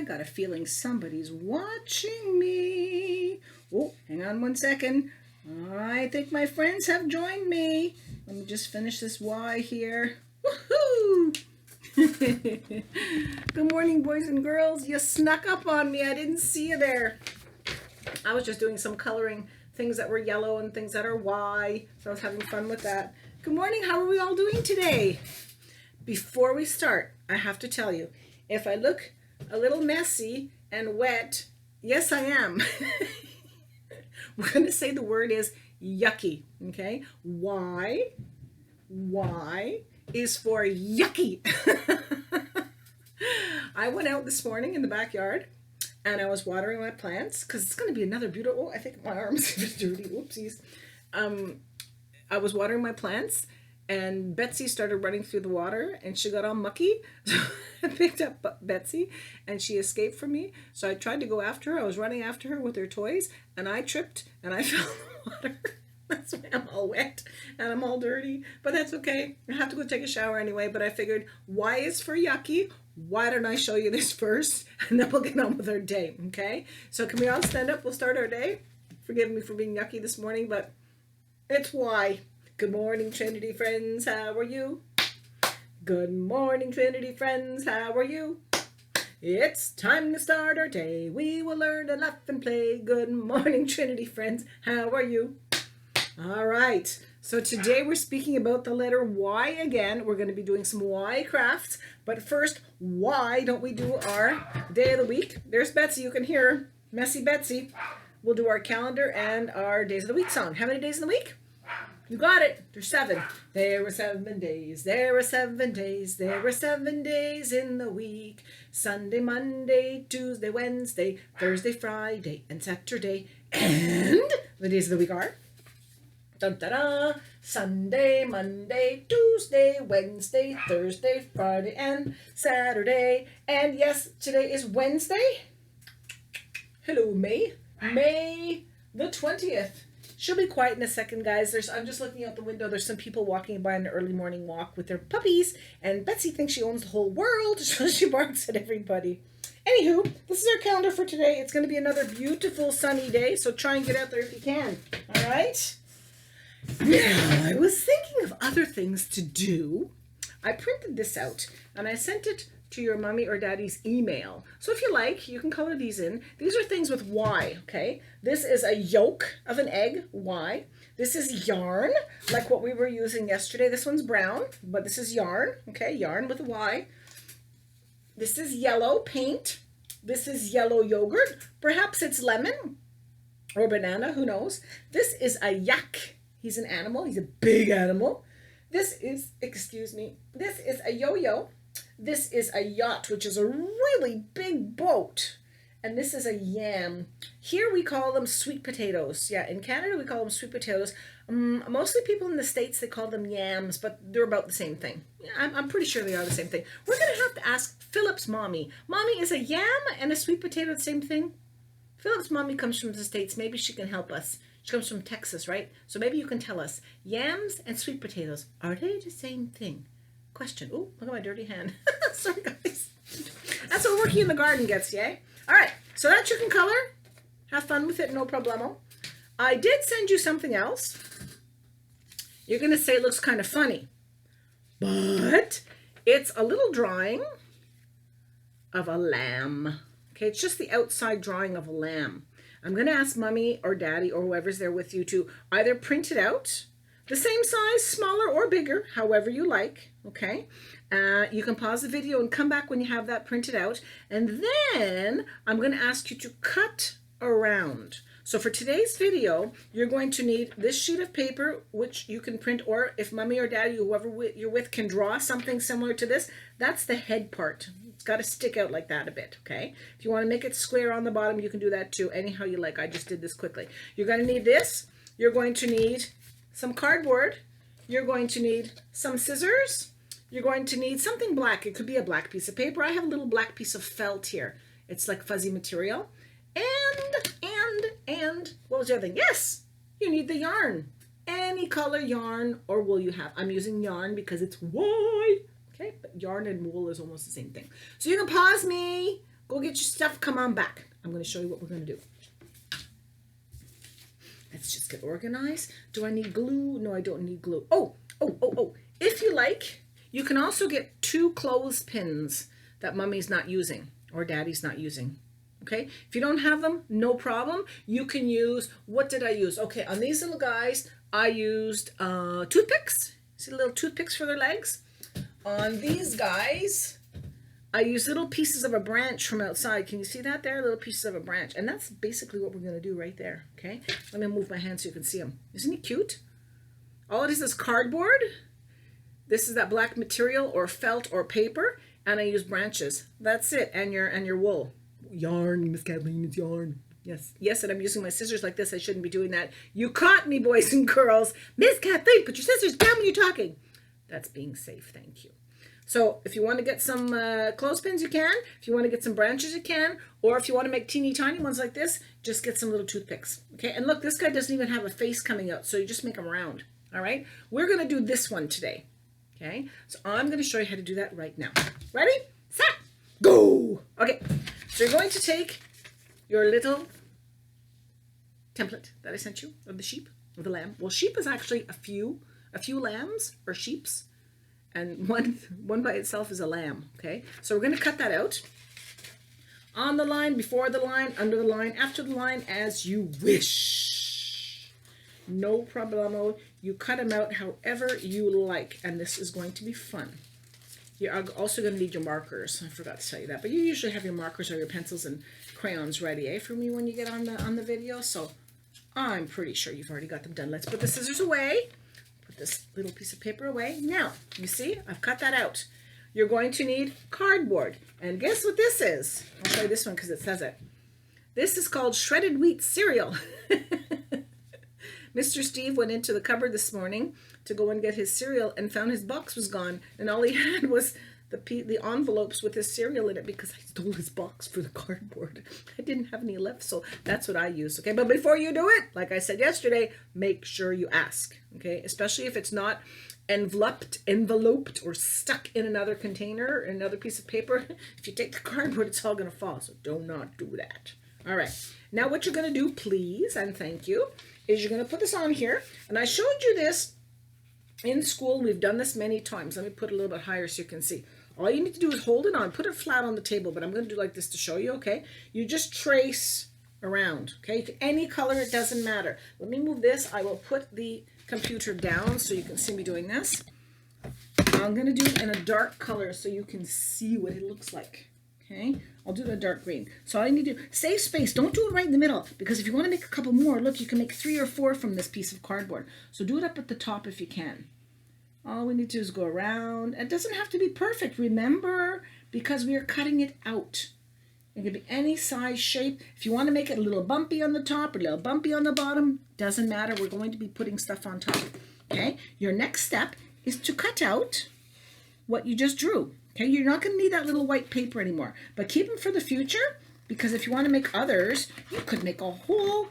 I got a feeling somebody's watching me. Oh, hang on one second. I think my friends have joined me. Let me just finish this Y here. Woohoo! Good morning, boys and girls. You snuck up on me. I didn't see you there. I was just doing some coloring, things that were yellow and things that are Y. So I was having fun with that. Good morning. How are we all doing today? Before we start, I have to tell you, if I look a little messy and wet, yes, I am. We're going to say the word is yucky, okay? Y is for yucky. I went out this morning in the backyard and I was watering my plants because it's going to be another beautiful, I think my arm's dirty, whoopsies. I was watering my plants and Betsy started running through the water and she got all mucky. So I picked up Betsy and she escaped from me. So I tried to go after her. I was running after her with her toys and I tripped and I fell in the water. That's why I'm all wet and I'm all dirty, but that's okay. I have to go take a shower anyway, but I figured Y is for yucky. Why don't I show you this first and then we'll get on with our day, okay? So can we all stand up? We'll start our day. Forgive me for being yucky this morning, but it's Y. Good morning, Trinity friends. How are you? Good morning, Trinity friends. How are you? It's time to start our day. We will learn to laugh and play. Good morning, Trinity friends. How are you? All right. So today we're speaking about the letter Y again. We're going to be doing some Y crafts. But first, why don't we do our day of the week? There's Betsy. You can hear her. Messy Betsy. We'll do our calendar and our days of the week song. How many days in the week? You got it. There's 7. There were 7 days. There were 7 days. There were 7 days in the week. Sunday, Monday, Tuesday, Wednesday, Thursday, Friday, and Saturday. And the days of the week are dun, da, da, Sunday, Monday, Tuesday, Wednesday, Thursday, Friday, and Saturday. And yes, today is Wednesday. Hello, May. May the 20th. She'll be quiet in a second, guys. I'm just looking out the window. There's some people walking by an early morning walk with their puppies, and Betsy thinks she owns the whole world, so she barks at everybody. Anywho, this is our calendar for today. It's going to be another beautiful sunny day, so try and get out there if you can. All right? Now, I was thinking of other things to do. I printed this out, and I sent it to your mommy or daddy's email. So if you like, you can color these in. These are things with Y, okay? This is a yolk of an egg, Y. This is yarn, like what we were using yesterday. This one's brown, but this is yarn, okay? Yarn with a Y. This is yellow paint. This is yellow yogurt. Perhaps it's lemon or banana, who knows? This is a yak. He's an animal. He's a big animal. This is, this is a yo-yo. This is a yacht, which is a really big boat. And this is a yam. Here we call them sweet potatoes. Yeah, in Canada we call them sweet potatoes. Mostly people in the States, they call them yams, but they're about the same thing. Yeah, I'm pretty sure they are the same thing. We're going to have to ask Philip's mommy. Mommy, is a yam and a sweet potato the same thing? Philip's mommy comes from the States. Maybe she can help us. She comes from Texas, right? So maybe you can tell us. Yams and sweet potatoes, are they the same thing? Question. Oh, look at my dirty hand. Sorry, guys. That's what working in the garden gets, yay? All right, so that you can color. Have fun with it, no problemo. I did send you something else. You're going to say it looks kind of funny, but it's a little drawing of a lamb. Okay, it's just the outside drawing of a lamb. I'm going to ask mommy or daddy or whoever's there with you to either print it out, the same size, smaller or bigger, however you like, okay? You can pause the video and come back when you have that printed out. And then I'm going to ask you to cut around. So for today's video, you're going to need this sheet of paper, which you can print, or if mommy or daddy, whoever you're with, can draw something similar to this, that's the head part. It's got to stick out like that a bit, okay? If you want to make it square on the bottom, you can do that too, anyhow you like. I just did this quickly. You're going to need this. You're going to need some cardboard. You're going to need some scissors. You're going to need something black. It could be a black piece of paper. I have a little black piece of felt here. It's like fuzzy material. And what was the other thing? Yes, you need the yarn. Any color yarn or wool you have. I'm using yarn because it's Y. Okay, but yarn and wool is almost the same thing. So you can pause me Go get your stuff. Come on back. I'm going to show you what we're going to do. Let's just get organized. Do I need glue? No, I don't need glue. Oh. If you like, you can also get 2 clothespins that mommy's not using or daddy's not using. Okay, if you don't have them, no problem. You can use, what did I use? Okay, on these little guys, I used toothpicks. See the little toothpicks for their legs? On these guys, I use little pieces of a branch from outside. Can you see that there? Little pieces of a branch. And that's basically what we're going to do right there. Okay, let me move my hand so you can see them. Isn't he cute? All it is cardboard. This is that black material or felt or paper. And I use branches. That's it. And your wool. Yarn, Miss Kathleen, it's yarn. Yes, and I'm using my scissors like this. I shouldn't be doing that. You caught me, boys and girls. Miss Kathleen, put your scissors down when you're talking. That's being safe, thank you. So if you want to get some clothespins, you can. If you want to get some branches, you can. Or if you want to make teeny tiny ones like this, just get some little toothpicks. Okay, and look, this guy doesn't even have a face coming out, so you just make them round. All right, we're going to do this one today. Okay, so I'm going to show you how to do that right now. Ready, set, go. Okay. So you're going to take your little template that I sent you of the sheep, of the lamb. Well, sheep is actually a few lambs or sheeps, and one by itself is a lamb. Okay, so we're going to cut that out on the line, before the line, under the line, after the line, as you wish. No problemo. You cut them out however you like, and this is going to be fun. You're also going to need your markers. I forgot to tell you that. But you usually have your markers or your pencils and crayons ready, for me when you get on the video. So I'm pretty sure you've already got them done. Let's put the scissors away. Put this little piece of paper away. Now, you see, I've cut that out. You're going to need cardboard. And guess what this is? I'll show you this one because it says it. This is called shredded wheat cereal. Mr. Steve went into the cupboard this morning to go and get his cereal and found his box was gone, and all he had was the envelopes with his cereal in it because I stole his box for the cardboard. I didn't have any left, so that's what I used. Okay, but before you do it, like I said yesterday, make sure you ask. Okay, especially if it's not enveloped or stuck in another container, another piece of paper. If you take the cardboard, it's all going to fall. So do not do that. All right. Now what you're going to do, please, and thank you, is you're going to put this on here. And I showed you this in school. We've done this many times. Let me put it a little bit higher so you can see. All you need to do is hold it on. Put it flat on the table, but I'm going to do like this to show you, okay? You just trace around, okay? Any color, it doesn't matter. Let me move this. I will put the computer down so you can see me doing this. I'm going to do it in a dark color so you can see what it looks like. Okay, I'll do the dark green. So all I need to do, save space. Don't do it right in the middle, because if you want to make a couple more, look, you can make 3 or 4 from this piece of cardboard. So do it up at the top if you can. All we need to do is go around. It doesn't have to be perfect, remember, because we are cutting it out. It can be any size, shape. If you want to make it a little bumpy on the top or a little bumpy on the bottom, doesn't matter. We're going to be putting stuff on top. Okay, your next step is to cut out what you just drew. Okay, you're not going to need that little white paper anymore, but keep them for the future, because if you want to make others, you could make a whole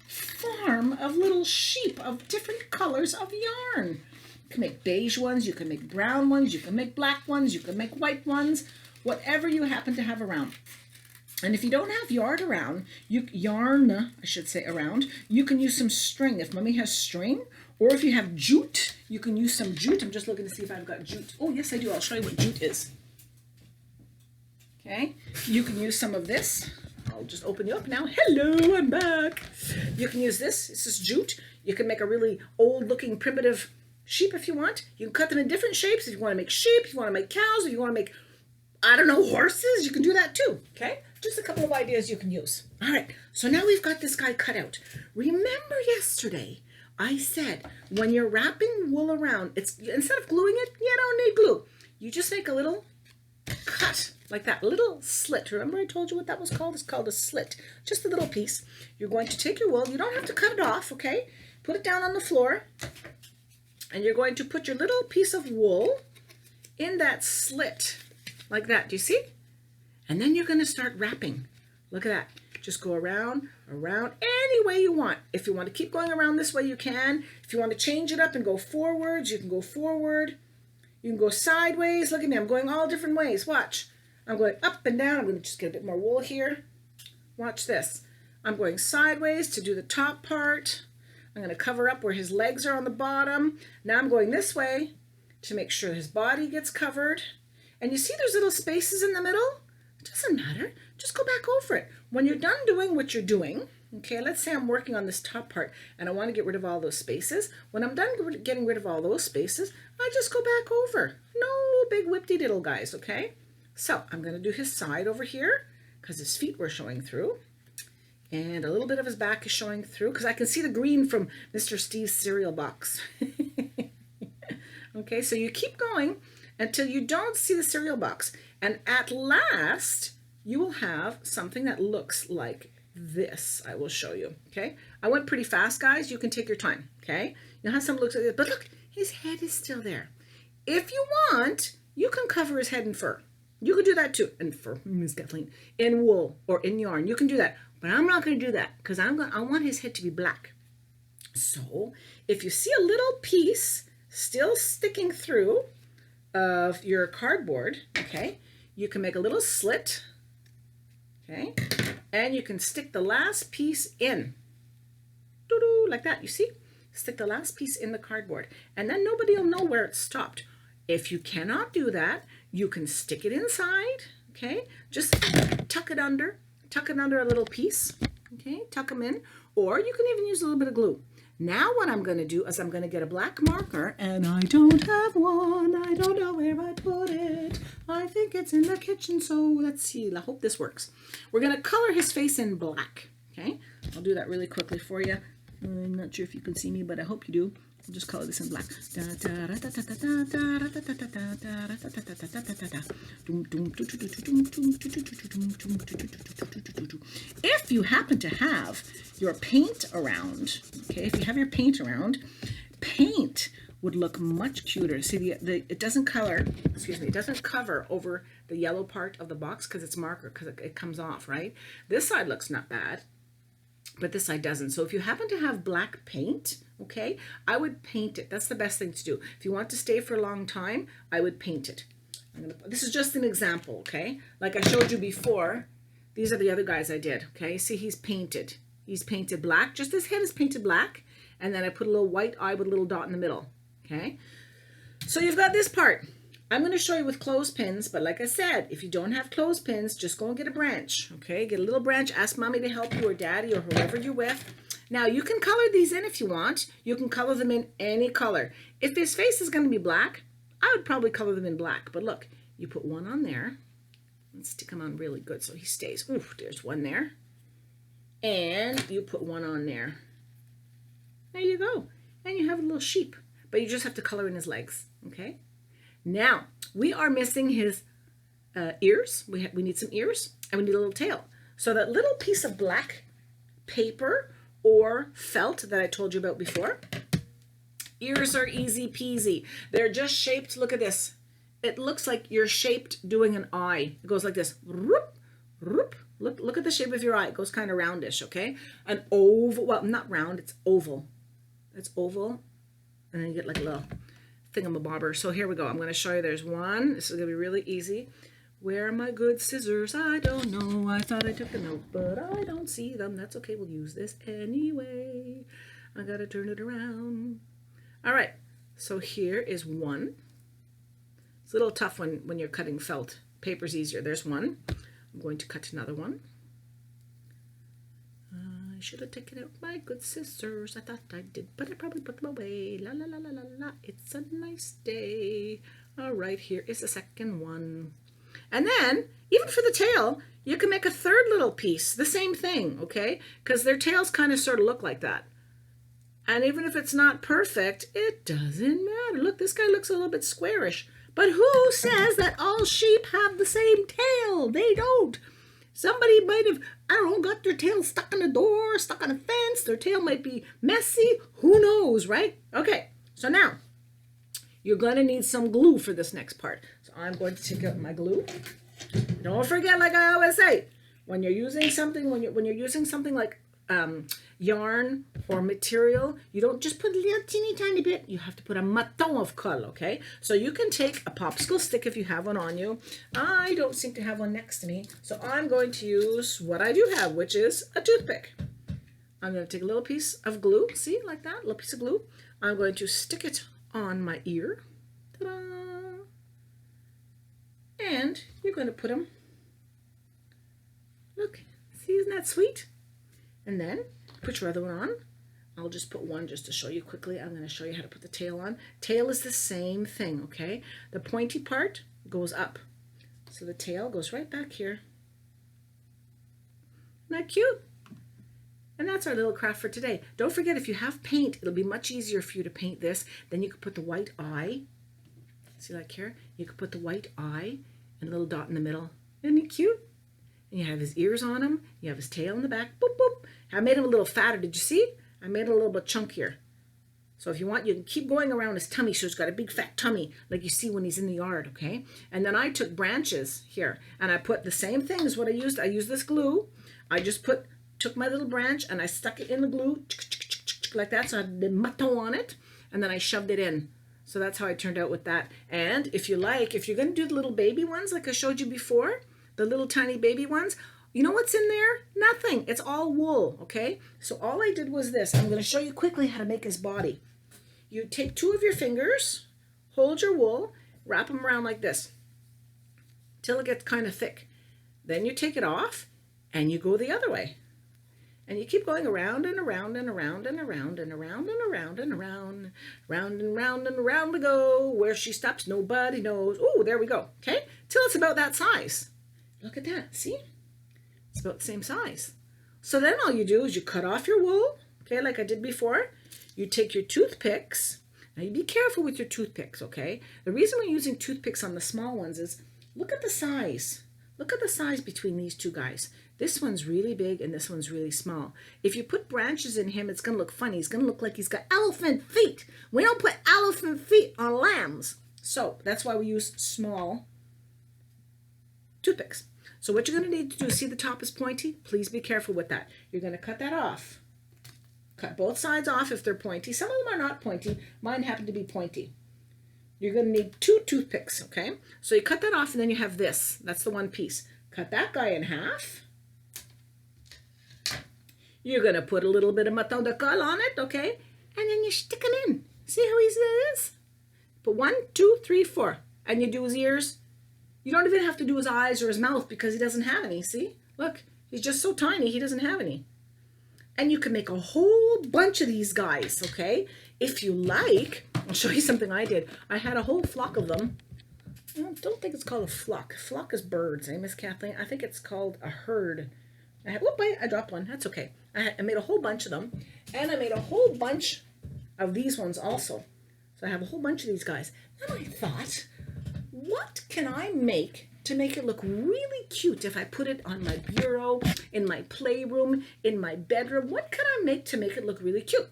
farm of little sheep of different colors of yarn. You can make beige ones, you can make brown ones, you can make black ones, you can make white ones, whatever you happen to have around. And if you don't have yarn around, you can use some string. If mommy has string, or if you have jute, you can use some jute. I'm just looking to see if I've got jute. Oh, yes, I do. I'll show you what jute is. Okay, you can use some of this. I'll just open you up now. Hello, I'm back. You can use this. This is jute. You can make a really old-looking primitive sheep if you want. You can cut them in different shapes. If you want to make sheep, if you want to make cows, if you want to make, I don't know, horses, you can do that too. Okay, just a couple of ideas you can use. All right, so now we've got this guy cut out. Remember yesterday, I said, when you're wrapping wool around, it's instead of gluing it, you don't need glue. You just make a little cut, like that, little slit. Remember I told you what that was called? It's called a slit. Just a little piece. You're going to take your wool. You don't have to cut it off, okay? Put it down on the floor, and you're going to put your little piece of wool in that slit, like that. Do you see? And then you're going to start wrapping. Look at that. Just go around, any way you want. If you want to keep going around this way, you can. If you want to change it up and go forwards, you can go forward. You can go sideways. Look at me, I'm going all different ways. Watch. I'm going up and down. I'm going to just get a bit more wool here. Watch this. I'm going sideways to do the top part. I'm going to cover up where his legs are on the bottom. Now I'm going this way to make sure his body gets covered. And you see there's little spaces in the middle? It doesn't matter. Just go back over it. When you're done doing what you're doing, okay, let's say I'm working on this top part and I want to get rid of all those spaces. When I'm done getting rid of all those spaces, I just go back over. No big whipty-diddle, guys, okay? So I'm going to do his side over here because his feet were showing through. And a little bit of his back is showing through because I can see the green from Mr. Steve's cereal box. Okay, so you keep going until you don't see the cereal box. And at last, you will have something that looks like this. I will show you, okay? I went pretty fast, guys. You can take your time, okay? You'll have something that looks like this. But look, his head is still there. If you want, you can cover his head in fur. You could do that too. In fur, Miss Kathleen. In wool or in yarn. You can do that. But I'm not going to do that because I want his head to be black. So if you see a little piece still sticking through of your cardboard, okay, you can make a little slit, okay, and you can stick the last piece in, doo-doo, like that, you see? Stick the last piece in the cardboard, and then nobody will know where it stopped. If you cannot do that, you can stick it inside, okay? Just tuck it under a little piece, okay? Tuck them in, or you can even use a little bit of glue. Now what I'm going to do is I'm going to get a black marker, and I don't have one. I don't know where I put it. I think it's in the kitchen, so let's see. I hope this works. We're going to color his face in black, okay? I'll do that really quickly for you. I'm not sure if you can see me, but I hope you do. I'll just color this in black. If you happen to have your paint around, okay, if you have your paint around, paint would look much cuter. See, it doesn't color, excuse me, it doesn't cover over the yellow part of the box because it's marker, because it comes off, right? This side looks not bad, but this side doesn't. So if you happen to have black paint, okay, I would paint it. That's the best thing to do. If you want to stay for a long time, I would paint it. This is just an example, okay? Like I showed you before, these are the other guys I did, okay? See, he's painted. He's painted black. Just his head is painted black. And then I put a little white eye with a little dot in the middle, okay? So you've got this part. I'm going to show you with clothespins, but like I said, if you don't have clothespins, just go and get a branch, okay? Get a little branch, ask mommy to help you or daddy or whoever you're with. Now, you can color these in if you want. You can color them in any color. If his face is going to be black, I would probably color them in black. But look, you put one on there. Let's stick him on really good so he stays. Ooh, there's one there. And you put one on there. There you go. And you have a little sheep. But you just have to color in his legs, okay? Now, we are missing his ears. We need some ears, and we need a little tail. So that little piece of black paper or felt that I told you about before, ears are easy peasy. They're just shaped, look at this. It looks like you're shaped doing an eye. It goes like this. Roop, roop. Look at the shape of your eye. It goes kind of roundish, okay? An oval, well, not round, it's oval. It's oval, and then you get like a little thingamabobber. So here we go. I'm going to show you. There's one. This is going to be really easy. Where are my good scissors? I don't know. I thought I took a note, but I don't see them. That's okay. We'll use this anyway. I got to turn it around. All right. So here is one. It's a little tough when you're cutting felt. Paper's easier. There's one. I'm going to cut another one. I should have taken out my good scissors. I thought I did, but I probably put them away. La la la la la la. It's a nice day. All right, here is the second one. And then, even for the tail, you can make a third little piece. The same thing, okay? Because their tails kind of sort of look like that. And even if it's not perfect, it doesn't matter. Look, this guy looks a little bit squarish. But who says that all sheep have the same tail? They don't. Somebody might have, I don't know, got their tail stuck in a door, stuck on a fence. Their tail might be messy. Who knows, right? Okay, so now you're going to need some glue for this next part. So I'm going to take out my glue. Don't forget, like I always say, when you're using something, when you're using something like yarn or material, you don't just put a little teeny tiny bit. You have to put a maton of colle, okay? So you can take a popsicle stick if you have one on you. I don't seem to have one next to me, so I'm going to use what I do have, which is a toothpick. I'm going to take a little piece of glue, see, like that, a little piece of glue. I'm going to stick it on my ear. Ta-da! And you're going to put them, look, see, isn't that sweet? And then put your other one on. I'll just put one just to show you quickly. I'm going to show you how to put the tail on. Tail is the same thing, okay? The pointy part goes up. So the tail goes right back here. Isn't that cute? And that's our little craft for today. Don't forget, if you have paint, it'll be much easier for you to paint this. Then you could put the white eye. See, like here? You could put the white eye and a little dot in the middle. Isn't he cute? And you have his ears on him. You have his tail in the back. Boop, boop. I made him a little fatter. Did you see? I made it a little bit chunkier. So if you want, you can keep going around his tummy so he's got a big fat tummy like you see when he's in the yard, okay? And then I took branches here and I put the same thing as what I used. I used this glue. I just took my little branch and I stuck it in the glue like that. So I had the maton on it and then I shoved it in. So that's how I turned out with that. And if you like, if you're going to do the little baby ones like I showed you before, the little tiny baby ones, you know what's in there? Nothing. It's all wool, okay? So all I did was this. I'm going to show you quickly how to make his body. You take two of your fingers, hold your wool, wrap them around like this till it gets kind of thick. Then you take it off and you go the other way. And you keep going around and around and around and around and around and around and around, round and round and around we go. Where she stops, nobody knows. Oh, there we go. Okay? Till it's about that size. Look at that. See? It's about the same size. So then all you do is you cut off your wool, okay, like I did before. You take your toothpicks. Now you be careful with your toothpicks, okay? The reason we're using toothpicks on the small ones is look at the size. Look at the size between these two guys. This one's really big and this one's really small. If you put branches in him, it's going to look funny. He's going to look like he's got elephant feet. We don't put elephant feet on lambs. So that's why we use small toothpicks. So what you're going to need to do, see the top is pointy? Please be careful with that. You're going to cut that off. Cut both sides off if they're pointy. Some of them are not pointy. Mine happen to be pointy. You're going to need two toothpicks, okay? So you cut that off and then you have this. That's the one piece. Cut that guy in half. You're going to put a little bit of maton de colle on it, okay? And then you stick him in. See how easy it is? Put 1, 2, 3, 4. And you do his ears. You don't even have to do his eyes or his mouth because he doesn't have any, see? Look, he's just so tiny, he doesn't have any. And you can make a whole bunch of these guys, okay? If you like, I'll show you something I did. I had a whole flock of them. I don't think it's called a flock. Flock is birds, eh, Miss Kathleen? I think it's called a herd. I dropped one. That's okay. I made a whole bunch of them. And I made a whole bunch of these ones also. So I have a whole bunch of these guys. Then I thought, what can I make to make it look really cute if I put it on my bureau, in my playroom, in my bedroom? What can I make to make it look really cute?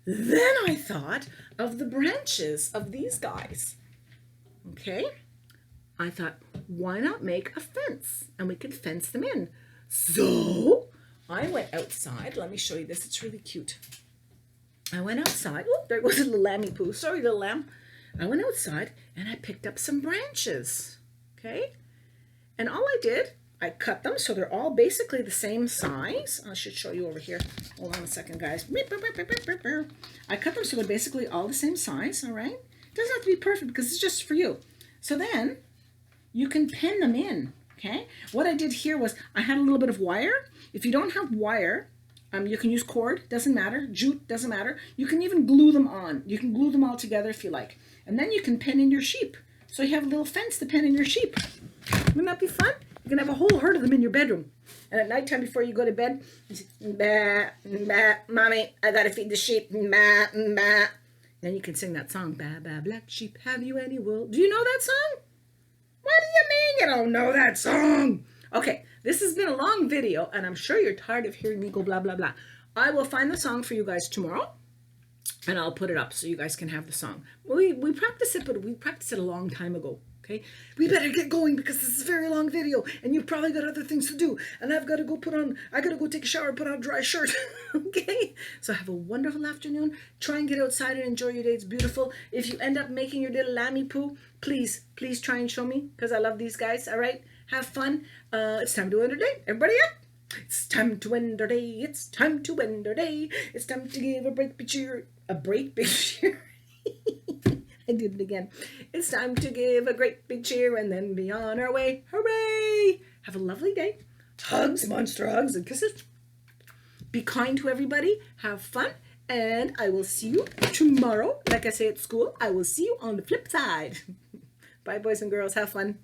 Then I thought of the branches of these guys. Okay? I thought, why not make a fence? And we could fence them in. So I went outside. Let me show you this. It's really cute. I went outside. Oh, there goes a little lammy poo. Sorry, little lamb. I went outside and I picked up some branches. Okay? And all I did, I cut them so they're all basically the same size. I should show you over here. Hold on a second, guys. I cut them so they're basically all the same size, all right? It doesn't have to be perfect because it's just for you. So then you can pin them in, okay? What I did here was I had a little bit of wire. If you don't have wire, you can use cord, doesn't matter. Jute, doesn't matter. You can even glue them on. You can glue them all together if you like. And then you can pin in your sheep. So you have a little fence to pin in your sheep. Wouldn't that be fun? You can have a whole herd of them in your bedroom. And at nighttime before you go to bed, you say, bah, bah, Mommy, I gotta feed the sheep. Bah, bah. Then you can sing that song, Bah, bah, black sheep, have you any wool? Do you know that song? What do you mean you don't know that song? Okay, this has been a long video, and I'm sure you're tired of hearing me go blah, blah, blah. I will find the song for you guys tomorrow, and I'll put it up so you guys can have the song. We practice it, but we practiced it a long time ago, Okay, we better get going because this is a very long video and you've probably got other things to do. And I gotta go take a shower, put on a dry shirt. Okay, so have a wonderful afternoon. Try and get outside and enjoy your day. It's beautiful. If you end up making your little lammy poo, please try and show me because I love these guys. All right, have fun. It's time to end our day. Everybody up. It's time to end our day. It's time to end our day. It's time to give a break, big cheer. A break, big cheer. I did it again. It's time to give a great big cheer and then be on our way. Hooray! Have a lovely day. Hugs, monster hugs and kisses. Be kind to everybody. Have fun. And I will see you tomorrow. Like I say at school, I will see you on the flip side. Bye, boys and girls. Have fun.